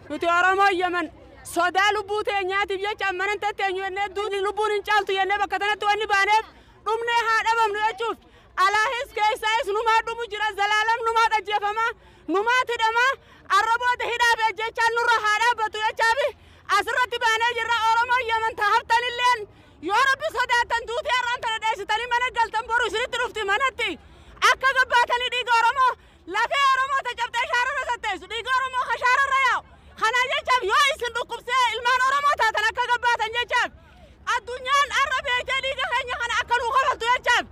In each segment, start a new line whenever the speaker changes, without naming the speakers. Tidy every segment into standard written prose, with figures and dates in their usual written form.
nuti Oromoo Yemen sodaa lubbuu teenyaatiif jecha amananta teenyu jennee duuni lubbuun hin caaltu jennee bakka kanatti wanni baaneef dhumnee haa dhabamnu jechuuf alaahis keessaayis numaa dhumu jira zalaalam numaa dhajjeefama numaa hidhama arraboota hidhaaf jechaan nurra haa dhaabbatu jechaafi asirratti baanee jirra Oromoo Yemen taaftanilleen yoo rabbi sodaatan duutii har'aan tana dheessitanii mana galtan boru isinitti dhufti manatti akka gabbaatanii dhiiga Oromoo lafee Oromoo cabxee shaararra satteessu dhiiga Oromoo hashaararra yaa'u kana jechaaf yoo isin dhukkubsee ilmaan Oromoo taatan akka gabbaatan jechaaf addunyaan arra beekee dhiiga keenya kana akka nuu kafaltu jechaaf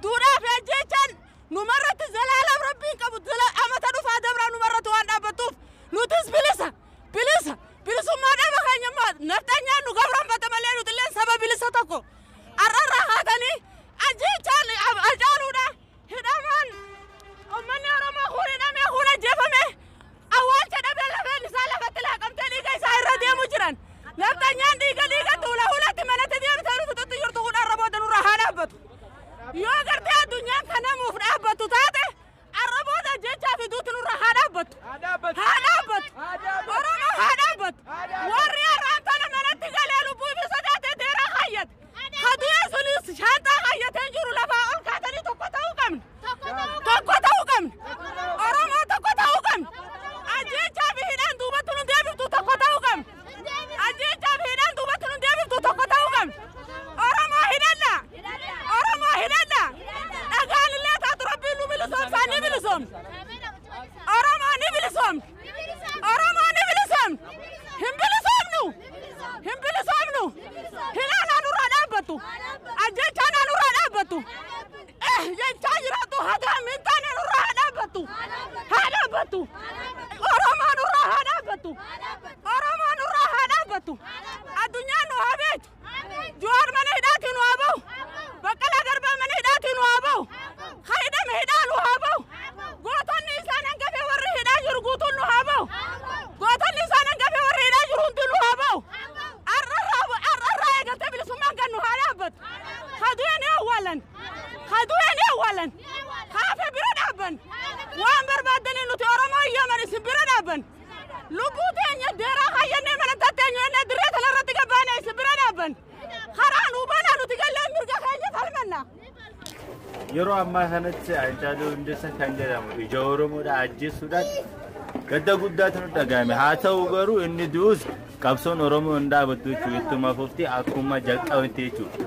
duudhaaf jechaan numarratti zalaalam rabbiin qabu amata dhufaa dabraa numarratti waan dhaabbattuuf nutis bilisummaa dhaba keenya nafxanyaan nu gabroonfata malee nutillee saba bilisa tokko arrarraa haatanii ajjechaan ajaaluudha hidhamaan ummanni Oromoo kun hidhamee kun ajjeefame awwaalcha dhabee lafeen isaa lafatti laaqamtee dhiiga isaa irra deemu jiran nafxanyaan dhiiga tuula hulatti manatti deebitee rufututti jirtu kun arraboota nurra haa dhaabbatu yoo gartee addunyaan kanamuuf dhaabbatu taate arraboota jechaa fi duuti nurra haa dhaabbatu Oromoo haa dhaabbatu warri har'aan tana manatti galee lubbuu fi sodaatee deeraa hayyate hadu'ee sunis shaantaa hayyateen jiru lafaa ol kaatanii tokko ta'uu qabna Oromoo tokko ta'uu qabna ajjechaa fi hidhaan duubatti nu deebiftu tokko ta'uu qabna ajjechaa fi hidhaan duubatti nu deebiftu tokko ta'uu qabna Oromoo hidhadha dhagaanillee taatu rabbiin nu bilisoomsaa ni bilisoomne Oromoo ni bilisoomne hin bilisoomnu hidhaan nurraa dhaabbatu ajjechaan nurraa dhaabbatu jechaa jiraatu hadaa mintaan nurraa haa dhaabbatu Oromoo nurraa haa dhaabbatu addunyaan nu haa beektu Jawaar mana hidhaatii nu haa bahu Baqqalaa Garbaa mana hidhaatii nu haa bahu hidhame hidhaa nu haa bahu gootonni isaan hangafee warri hidhaa jiru guutuun nu haa bahu gootonni isaan hangafee warri hidhaa jiru hundi nu haa bahu arrarraa eegaltee bilisummaan kan nu haa dhaabbatu hadu'ee ni awwaalan hafe bira dhaabban waan barbaadanii nuti Oromoo Yemen isin bira dhaabban lubbuu teenya deeraa hayyannee mana tatteenyu jennee dirree kanarratti gabbaane isin bira dhaabban karaa nuu banaa nuti gallee mirga keenya falmanna
yeroo ammaa kanatti Haacaaluu Hundeessaa kan jedhamu ija Oromoodha ajjeesuudhaan gadda guddaatu nu dhagahame haa ta'u garuu inni du'us qabsoon Oromoo hin dhaabattu jechuudha ittuma fufti akkuma jalqabante jechuudha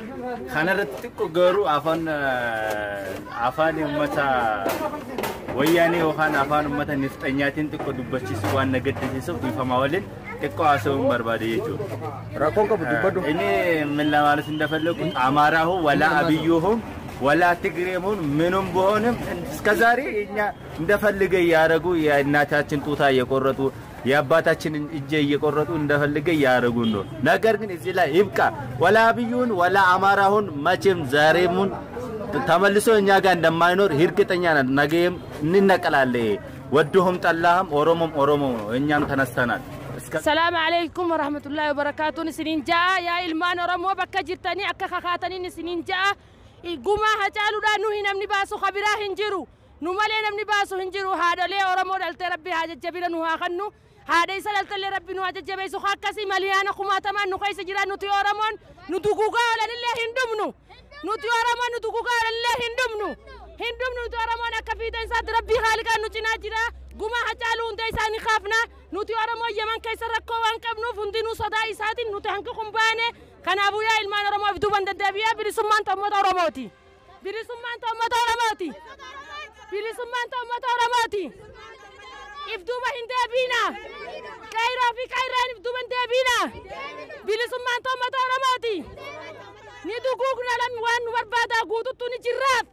kanarratti xiqqoo garuu afaan uummata wayyaanee yookaan afaan uummata nifxanyaatiin xiqqoo dubbachiisu waan na gaddisiisuuf dhiifamaa waliin xiqqoo haasa'uun barbaade jechuudha
rakkoon qabu dubbadhu
inni min ለማለት እንደፈለኩ አማራው ወላ አብዩሁም ወላ ትግሬሙን ምንም ቢሆንም እስከዛሬ እኛ እንደፈልገ ያረጉ የእናታችን ጡታ እየቆረጡ የአባታችንን እጄ እየቆረጡ እንደፈልገ ያረጉ ነው ነገር ግን እዚህ ላይ ይብቃ ወላ አብዩን ወላ አማራውን መቼም ዛሬሙን ተመልሶ እኛ ጋር እንደማይኖር እርግጠኛ ነን ነገም እንነቀላለን ወደሁም ጠላህም ኦሮሞ ነው እኛም ተነስተናል
السلام عليكم ورحمة الله وبركاته نسنين جاء يا إلمان ورمو بكا جرتني أكا خاتني نسنين جاء قما هجالو دا نوهي نمني باسو خبرا هنجرو نمالي نمني باسو هنجرو هذا لي ورمو دلت ربي هاجة جبيلا نوها خنو هذا يسالت لي ربي نوها جبيسو خاكسي مليانا خما تمان نخيس جرا نتي ورمون نتوكوكا ولا لله هندمنو نتي ورمون نتوكوكا ولا لله هندمنو نتي ورمون أكفيدا إنسان ربي خالقا نتنا جرا قما هجالو هندسان خافنا nuti Oromoo Yemen keessa rakkoo waan qabnuuf hundinuu sodaa isaatiin nuti hanqi kumbaane kanaafuu yaa ilmaan Oromoo fi duuban daddabiyaa bilisummaan uummata Oromooti if duuba hin deebina qayroo fi qayraan if duuba hin deebina bilisummaan uummata Oromooti ni duguugna lammi waan nu barbaadaa guututtu ni jirraaf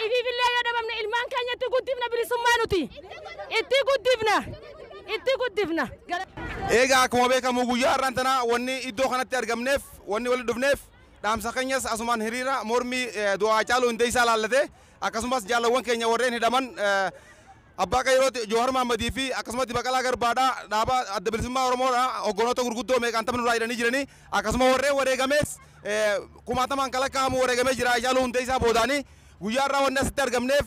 ifiifillee yoo dhabamne ilmaan keenya itti guddifna bilisummaa nuti itti guddifna
eegaa akkuma beekamu guyyaa har'aan tana wanni iddoo kanatti argamneef wanni wali dhufneef dhaamsa keenyas asumaan hiriira mormii du'aa Haacaaluu Hundeessaa laallate akkasumas jaalawwan keenya warreen hidhaman abbaa Qayrooti Jawaar Mahammadii fi akkasumas Baqqalaa Garbaadhaa dhaaba adda bilisummaa Oromoodhaa hogganoota gurguddoo meeqaantamni nurraa hidhanii jiranii akkasuma warreen wareegamees kumaatamaan kalakkaa'amu wareegamee jira Haacaaluu Hundeessaa boodaanii guyyaa irraa wanni asitti argamneef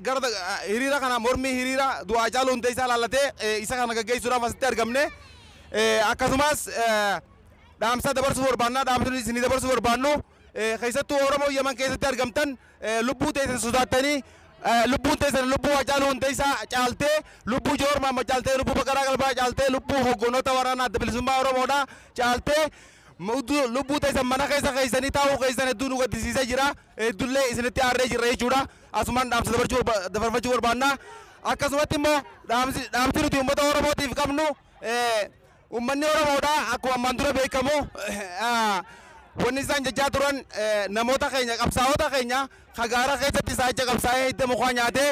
gara hiriira kana mormii hiriira du'aa Haacaaluu Hundeessaa laallatee isa kana gaggeessuudhaaf asitti argamne akkasumas dhaamsa dabarsuu barbaanna dhaamsa isinii dabarsuu barbaannu keessattuu Oromoo Yemen keessatti argamtan lubbuu teessan sodaattanii lubbuun teessan lubbuu Haacaaluu Hundeessaa caaltee lubbuu Jowaar Mohaammed caaltee lubbuu Baqqalaa Garbaa caaltee lubbuu hoggantoota waraana adda bilisummaa Oromoodhaa caaltee lubbuu teessan mana keessa keessanii taa'uu keessan hedduu nu gaddisiisee jira hedduullee isinitti aarree jirra jechuudha asumaan dhaamsa dabarfachuu barbaanna akkasumatti immoo dhaamsi nuti uummata Oromootiif qabnu uummanni Oromoodhaa akkuma ammaan dura beekamu wanni isaan jechaa turan namoota keenya qabsaa'ota keenya kagaara keessatti isaacha qabsaa'ee hidda mukaa nyaatee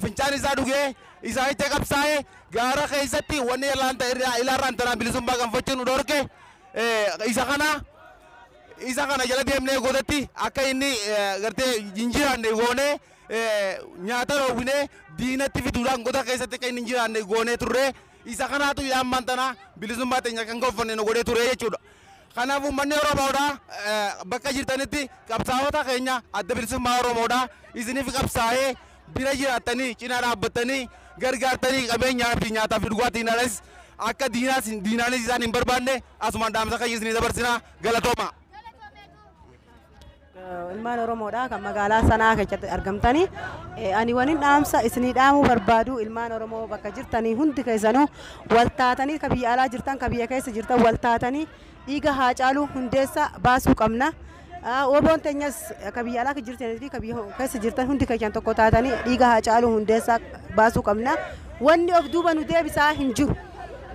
fincaan isaa dhugee isaacha qabsaa'ee gaara keessatti wanni ilaarraan tanaan bilisummaa ganfachuun nu dhorke isa kana jala deemnee godatti akka inni gartee injiraanne goonee nyaata dhoowwinee diinatti fiduudhaan goda keessatti akka inni injiraanne goonee turre isa kanaatu yaammaan tana bilisummaa teenya kan gonfanne nu godhee ture jechuudha. Kanaaf uummanni Oromoodhaa bakka jirtanitti qabsaa'ota keenya adda bilisummaa Oromoodhaa isiniif qabsaa'ee bira jiraattanii cinaa dhaabbattanii gargaartanii qabeenyaa fi nyaataa fi dhugaatiin alas akka diinaanis isaan hin barbaanne asumaan dhaamsa keenya isinii dabarsina galatooma.
Ilmaan Oromoodhaa kan magaalaa sanaa keessatti argamtanii ani waliin dhaamsa isinii dhaamuu barbaadu ilmaan Oromoo bakka jirtanii hundi keessanuu waltaatanii ka biyya alaa jirtan ka biyya keessa jirtan waltaatanii dhiiga Haacaaluu Hundeessaa baasuu qabna. Oboon teenyas ka biyya alaa jirtanii fi ka biyya keessa jirtan hundi keessan tokko taatanii dhiiga Haacaaluu Hundeessaa baasuu qabna. Wanni of duuba nu deebisaa hin jiru.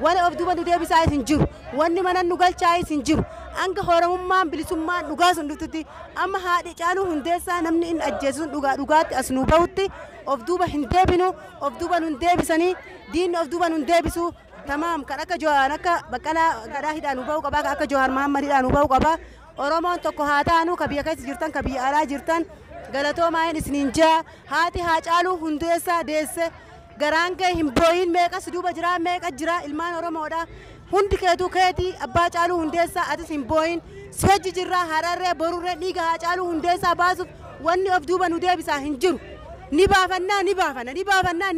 Wanni of duuba nu deebisaa hin jiru. Wanni mana nu galchaa hin jiru. Anga Oromummaan bilisummaan dhugaa sun dhuftutti amma haadhi Haacaaluu Hundeessaa namni inni ajjeesuun dhugaatti as nu bahutti of duuba hin deebinu of duuba nu deebisanii diinni of duuba nu deebisu tamam kan akka Jowaar akka Baqqalaa Gadaa hidhaan nu bahu qabaa kan akka Jowaar Mohaammed hidhaan nu bahu qabaa Oromoon tokko haa taanu ka biyya keessa jirtan ka biyya alaa jirtan galatoomaa isiniin jaa haati Haacaaluu Hundeessaa deesse garaan kee hin booyin meeqas duuba jira meeqa jira ilmaan Oromoodhaa hundi keetuu keetii abbaa Haacaaluu Hundeessaa atis hin booyin si wajji jirraa hararree borurree dhiiga Haacaaluu Hundeessaa baasuuf wanni of duuba nu deebisaa hin jiru ni baafanna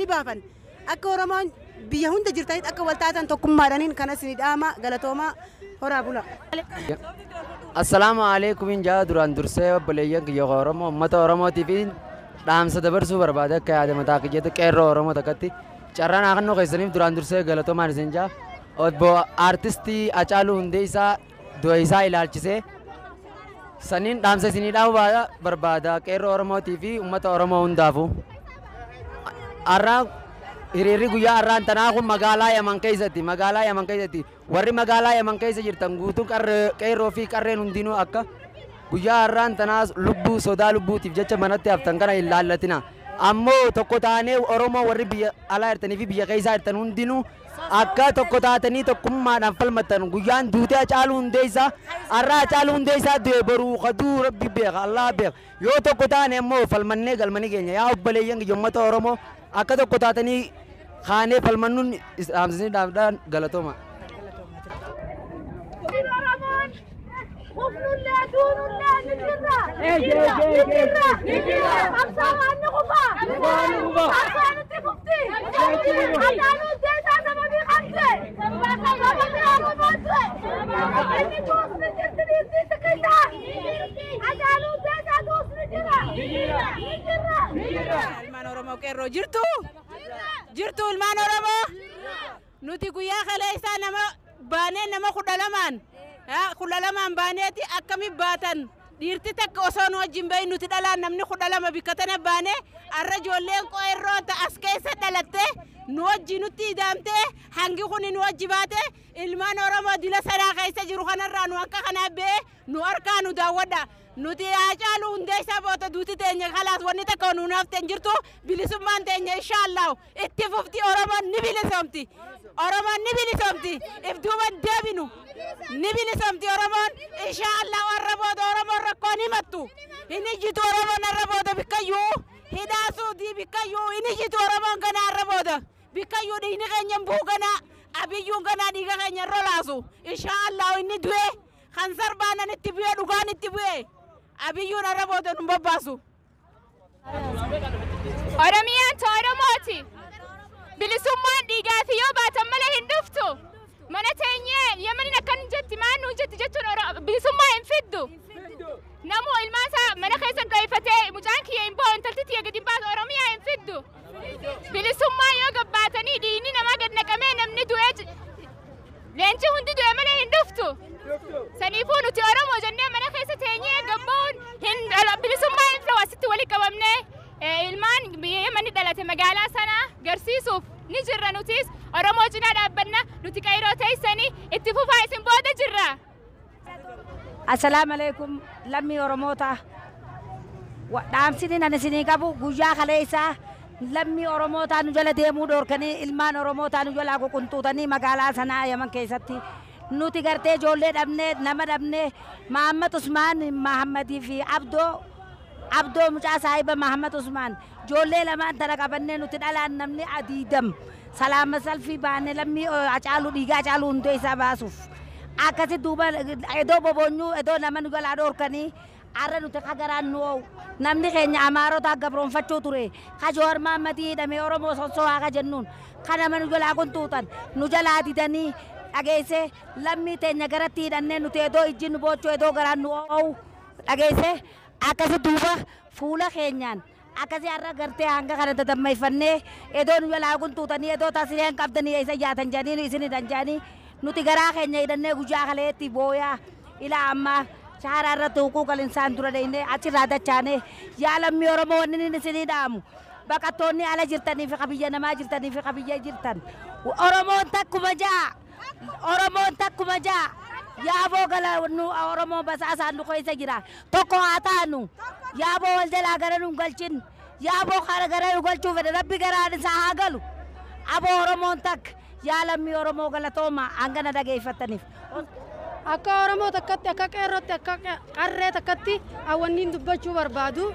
akka Oromoon biyya hunda jirtanitti akka waltaatan tokkummaadhaniin kanas ni dhaama galatoomaa horaa bula.
Assalaamu alaikum injaa duraan dursee obboleeyyan kiyya Oromoo uummata Oromootiif dhaamsa dabarsuu barbaade akka yaada mataa kiyyaatti qeerroo Oromoo takkatti carraan haqannoo keessaniif duraan dursee galatoomaan isin jaa obbo aartistii Haacaaluu Hundeessaa du'a isaa ilaalchisee saniin dhaamsa isinii dhaamuu barbaada qeerroo Oromootii fi uummata Oromoo hundaafu. Har'aan hiriirri guyyaa har'aan tanaa kun magaalaa Yemen keessatti warri magaalaa Yemen keessa jirtan guutuu qeerroo fi qarreen hundinuu akka guyyaa har'aan tanaa lubbuu sodaa lubbuutiif jecha manatti haftan kana hin laallatina. Ammoo tokko taanee Oromoo warri biyya alaa jirtanii fi biyya keessaa jirtan hundinuu akka tokko taatanii tokkummaadhaan falmattan guyyaan duutee Haacaaluu Hundeessaa har'a Haacaaluu Hundeessaa du'e boruu kaduu rabbi beeka Allah beeka yoo tokko taane ammoo falmannee galmanii keenya yaa obboleeyyan kiyya uummata Oromoo akka tokko taatanii kaanee falmannuun dhaamsanii dhaamdhaan galatooma.
Ilmaan Oromoo qeerroo jirtu ilmaan Oromoo nuti guyyaa kaleessaa nama baanee nama kudha lamaan baaneeti akkami baatan dhiirti takka osoo nu wajjin bahin nuti dhalaan namni 12 bikka tana baane arra ijoolleen qeerroo as keessa dhalatte nu wajji nutti idamte hangi kun nu wajji baate ilmaan Oromoo dila sanaa keessa jiru kanarraa nu akka kanaa bee nu harkaa nu daawwadha nuti Haacaaluu Hundeessaa boota duuti teenya kalaas wanni takka nu naafteen jirtu bilisummaan teenya inshaallah itti fufti Oromoon ni bilisomti ifduuban deebinu ni bilisomti Oromoon inshaallah warra booda Oromoon rakkoon himattu inni jitu Oromoon arra booda bikkayyuu hidhaasuutii bikkayyuu inni jitu Oromoon kana arra booda bikkayyuu dhiigni keenya buugana abiyyuun kana dhiiga keenya rolaasu inshaallah inni du'e kan sarbaanan itti bu'e dhugaan itti bu'e abiyyuun arra booda nu babbaasu.
Oromiyaan ta Oromooti. Bilisummaan dhiigaati yoo baatan malee hin dhuftu. Mana teenyee Yemeniin akkan jetti maannu jetti jechuun bilisummaa hin fiddu. Namu ilmaansaa mana keessan dho'ifatee mucaan kiyya hin ba'u intalti tiyya gadi baatu Oromiyaa hin fiddu. Bilisummaa yoo gabbaatanii dhiigni namaa gad naqamee namni du'ee leenci hundi du'e malee hin dhuftu. Saniifuu nuti Oromoo jennee mana keessa teenyee gammoon bilisummaa hin fidu asitti walitti qabamnee ilmaan biyya Yemeni dhalate magaalaa sanaa garsiisuuf ni jirra nutis Oromoo cinaa dhaabbanna nuti qayroo teessanii itti fufaa isin booda jirra.
Assalamu alaikum lammi Oromoota. Dhaamsini nan isinii qabu guyyaa kaleessaa lammi Oromoota nu jala deemuu dhoorkanii ilmaan Oromoota nu jala ququntuutanii magaalaa sanaa Yemen keessatti nuti gartee ijoollee dhabnee nama dhabnee Mahammad Usmaan Mahammadii fi Abdoo mucaa saahiba Mahammad Usmaan ijoollee lamaan tana qabannee nuti dhalaan namni adiidam salaama salfii baanee lammi Hacaaluu dhiigaa Hacaaluu hundee isaa baasuuf akkasi duuba edoo boboonyuu edoo nama nu jalaa dhoorkanii arra nuti kagaraan nu oowu namni keenya Amaarota gabroonfachuu ture Jowaar Mahammadii hidhamee Oromoo sosso'aa ka jennuun kana nu jalaa kuntuutan nu jalaa didanii dhageesse lammii teenya garatti hidhannee nuti edoo ijji nu boochuu edoo garaan nu oowu dhageesse akkasi duuba fuula keenyaan akkasi har'a gartee hanga kana dadammeeffannee edoo nu jalaa kuntuutanii edoo tasireen qabdanii isa yaatan jedhanii isin hidhan jedhanii nuti garaa keenya hidhannee guyyaa kaleetti booyaa ilaa ammaa shahara irratti huquuqal insaan dura deemnee achirraa dachaanee yaa lammii Oromoo wanni inni isinii dhaamu baqattoonni ala jirtanii fi qabiyya namaa jirtanii fi qabiyya jirtan Oromoon takkuma jaa yaaboo gala nu Oromoo basaasaan nu keessa jira tokko haa taanu yaaboo wal jalaa gara nu galchin yaaboo kaara gara nu galchuu fedhe rabbi garaan isaa haa galu aboo Oromoon takka yaa lammii Oromoo galatooma hangana dhageeffataniif.
Akka Oromoo takkatti akka qeerrootti akka qarree takkatti awwanniin dubbachuu barbaadu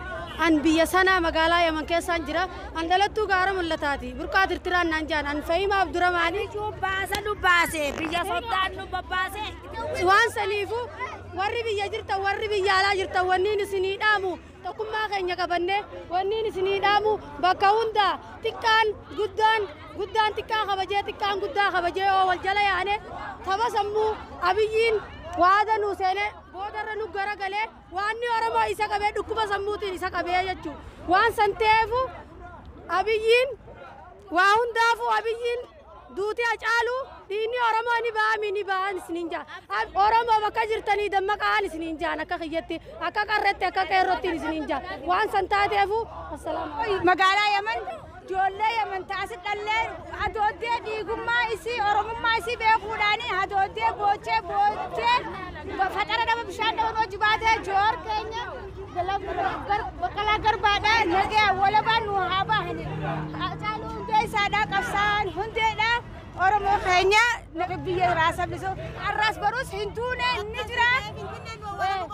an biyya sanaa magaalaa Yemen keessaan jira an dhalattuu gaara mul'ataati burqaa tirtiraan naan jaan an Fahimaa Abdurrahmaanii
baasa nu baase biyya soddaan nu babbaase
waan saniifu warri biyya jirtan warri biyya alaa jirtan wanniin isinii dhaamu tokkummaa keenya qabannee wanniin isinii dhaamu bakka hunda xiqqaan guddaan xiqqaa kabajee xiqqaan guddaa kabajee oo wal jala yaane tapha sammuu abiyyiin waada nu seene boodarra nu garagalee waanni Oromoo isa qabee dhukkuba sammuutiin isa qabee jechuudha waan san ta'eefu abiyyiin waa hundaafu abiyyiin duutii Hacaaluu diinni Oromoo ni ba'an isiniin jaa Oromoo bakka jirtanii dammaqaan isiniin jaan akka kiyyatti akka qarretti akka qeerrottiin isiniin jaa waan san taateefu
magaalaa Yemen ijoollee Yemen taasif dhallee hadooddee dhiigummaa isii Oromummaa isii beekuudhaanii hadooddee boochee faxara nama bishaan dhawun hojii baatee Jowaar keenya Baqqalaa Garbaadhaa nagee walabaan nu haa bahani Hacaaluu hundee isaadhaa qabsaan hundeedhaa Oromoo keenya biyya raasa bilisu arraas barus hin tuune ni jira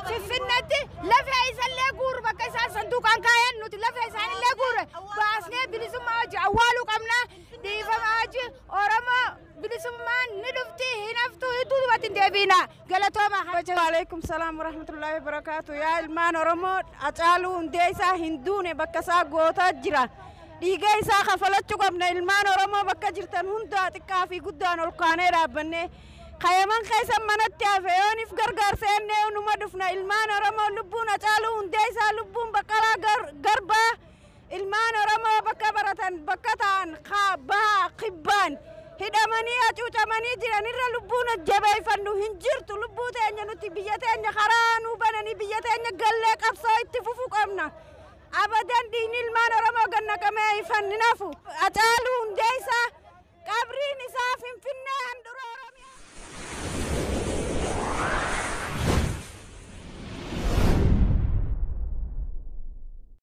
Finfinneetti lafee isallee guuru bakka isaan sanduuqaan kaayan nuti lafee isaanillee guure baasnee bilisummaa hojii awwaaluu qabna dhiifamaa hojii Oromoo bilisummaan ni dhufti hin haftu hidduu dubatti hin deebiina galatooma.
Waalaikum salaam wa rahmatullahi wa barakaatu yaa ilmaan Oromoo Hacaaluu hundee isaa hin duune bakka isaa gootaa jira. Dhiiga isaa kafalachuu qabna ilmaan Oromoo bakka jirtan hundaa xiqqaa fi guddaan ol kaanee dhaabbannee Yemen keessan manatti hafe yooniif gargaarsa ennee numa dhufna ilmaan Oromoo lubbuun Hacaaluu hundee isaa lubbuun Baqqalaa Garbaa ilmaan Oromoo bakka baratan bakka ta'an bahaa kibbaan hidhamanii hacuucamanii jiranirra lubbuun jabeeffannu hin jirtu lubbuu teenya nuti biyya teenya karaa nuu bananii biyya teenya gallee qabsoo itti fufuu qabna. Abadan diinni ilmaan Oromoo gannaqamee ifan hin hafu Hacaaluu hundee isaa qabriin isaa Finfinnee